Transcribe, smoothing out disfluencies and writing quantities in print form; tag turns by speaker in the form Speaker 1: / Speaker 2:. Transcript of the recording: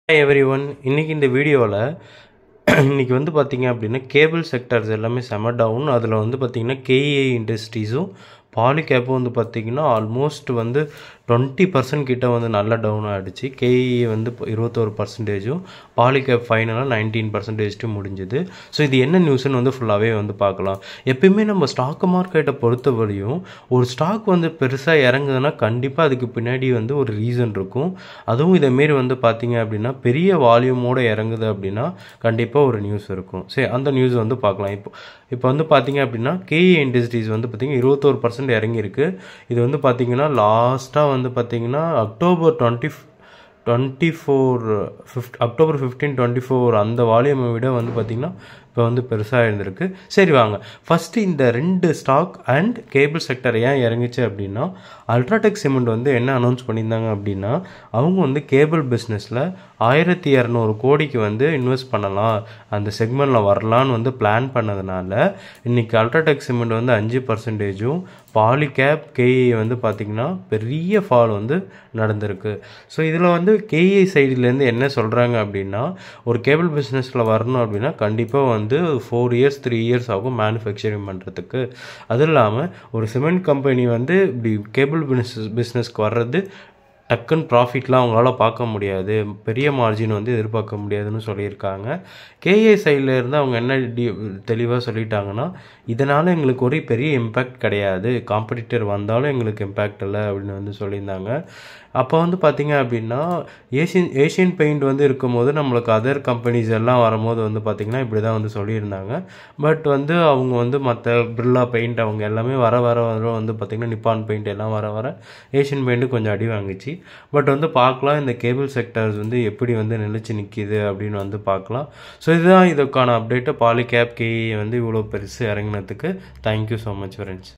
Speaker 1: Hi everyone. இன்னைக்கு இந்த வீடியோவில் இன்னைக்கு வந்து பார்த்தீங்க அப்படின்னா கேபிள் செக்டர்ஸ் எல்லாமே செம டவுன். அதில் வந்து பார்த்தீங்கன்னா கேஇஐ இண்டஸ்ட்ரீஸும் பாலிகேப்பும் வந்து பார்த்தீங்கன்னா ஆல்மோஸ்ட் வந்து 20% கிட்ட வந்து நல்லா டவுன் ஆகிடுச்சு. கேஇஐ வந்து 21%, பாலிகேப் ஃபைனலாக 19% முடிஞ்சுது. ஸோ இது என்ன நியூஸ்ன்னு வந்து ஃபுல்லாகவே வந்து பார்க்கலாம். எப்பயுமே நம்ம ஸ்டாக் மார்க்கெட்டை பொறுத்தவரையும் ஒரு ஸ்டாக் வந்து பெருசாக இறங்குதுன்னா கண்டிப்பாக அதுக்கு பின்னாடி வந்து ஒரு ரீசன் இருக்கும். அதுவும் இதேமாரி வந்து பார்த்தீங்க அப்படின்னா பெரிய வால்யூமோடு இறங்குது அப்படின்னா கண்டிப்பாக ஒரு நியூஸ் இருக்கும். சரி, அந்த நியூஸ் வந்து பார்க்கலாம். இப்போ வந்து பார்த்தீங்க அப்படின்னா கேஇஐ இண்டஸ்ட்ரீஸ் வந்து பார்த்தீங்கன்னா 21% இறங்கியிருக்கு. இது வந்து பார்த்தீங்கன்னா லாஸ்ட்டாக வந்து பார்த்தீங்கன்னா அக்டோபர் 15 அந்த வால்யூமை விட வந்து பார்த்திங்கன்னா இப்போ வந்து பெருசாக இருந்திருக்கு. சரி வாங்க, ஃபஸ்ட்டு இந்த 2 ஸ்டாக் அண்ட் கேபிள் செக்டர் ஏன் இறங்கிச்சு அப்படின்னா, அல்ட்ராடெக் சிமெண்ட் வந்து என்ன அனௌன்ஸ் பண்ணியிருந்தாங்க அப்படின்னா, அவங்க வந்து கேபிள் பிஸ்னஸில் 1200 கோடிக்கு வந்து இன்வெஸ்ட் பண்ணலாம், அந்த செக்மெண்ட்டில் வரலான்னு வந்து பிளான் பண்ணதுனால இன்றைக்கி அல்ட்ராடெக் சிமெண்ட் வந்து 5%, பாலிகேப் கேஇஐ வந்து பார்த்திங்கன்னா பெரிய ஃபால் வந்து நடந்திருக்கு. ஸோ இதில் வந்து கேஇஐ சைட்லேருந்து என்ன சொல்கிறாங்க அப்படின்னா, ஒரு கேபிள் பிஸ்னஸில் வரணும் அப்படின்னா கண்டிப்பாக வந்து 4 இயர்ஸ் 3 இயர்ஸ் ஆகும் மேனுஃபேக்சரிங் பண்ணுறதுக்கு. அதுவும் இல்லாமல் ஒரு சிமெண்ட் கம்பெனி வந்து இப்படி கேபிள் பிஸ்னஸ்க்கு வர்றது டக்குன்னு ப்ராஃபிட்லாம் அவங்களால பார்க்க முடியாது, பெரிய மார்ஜின் வந்து எதிர்பார்க்க முடியாதுன்னு சொல்லியிருக்காங்க. கேஏ சைடில் இருந்து அவங்க என்ன தெளிவாக சொல்லிட்டாங்கன்னா, இதனால் எங்களுக்கு ஒரு பெரிய இம்பேக்ட் கிடையாது, காம்படிட்டர் வந்தாலும் எங்களுக்கு இம்பேக்ட் இல்லை அப்படின்னு வந்து சொல்லியிருந்தாங்க. அப்போ வந்து பார்த்திங்க அப்படின்னா ஏஷியன் பெயிண்ட் வந்து இருக்கும்போது நம்மளுக்கு அதர் கம்பெனிஸ் எல்லாம் வரும்போது வந்து பார்த்திங்கன்னா இப்படி தான் வந்து சொல்லியிருந்தாங்க. பட் வந்து அவங்க வந்து மற்ற பிர்லா பெயிண்ட் அவங்க எல்லாமே வர வந்து பார்த்திங்கன்னா நிப்பான் பெயிண்ட் எல்லாம் வர ஏஷியன் பெயிண்ட்டு கொஞ்சம் அடி வாங்கிச்சு. பட் வந்து பார்க்கலாம் இந்த கேபிள் செக்டர்ஸ் வந்து எப்படி வந்து நிலைச்சு நிற்கிது அப்படின்னு வந்து பார்க்கலாம். ஸோ இதுதான் இதுக்கான அப்டேட்டு. பாலிகேப் கேஇஐ வந்து இவ்வளோ பெருசு இறங்கினதுக்கு தேங்க்யூ ஸோ மச் ஃப்ரெண்ட்ஸ்.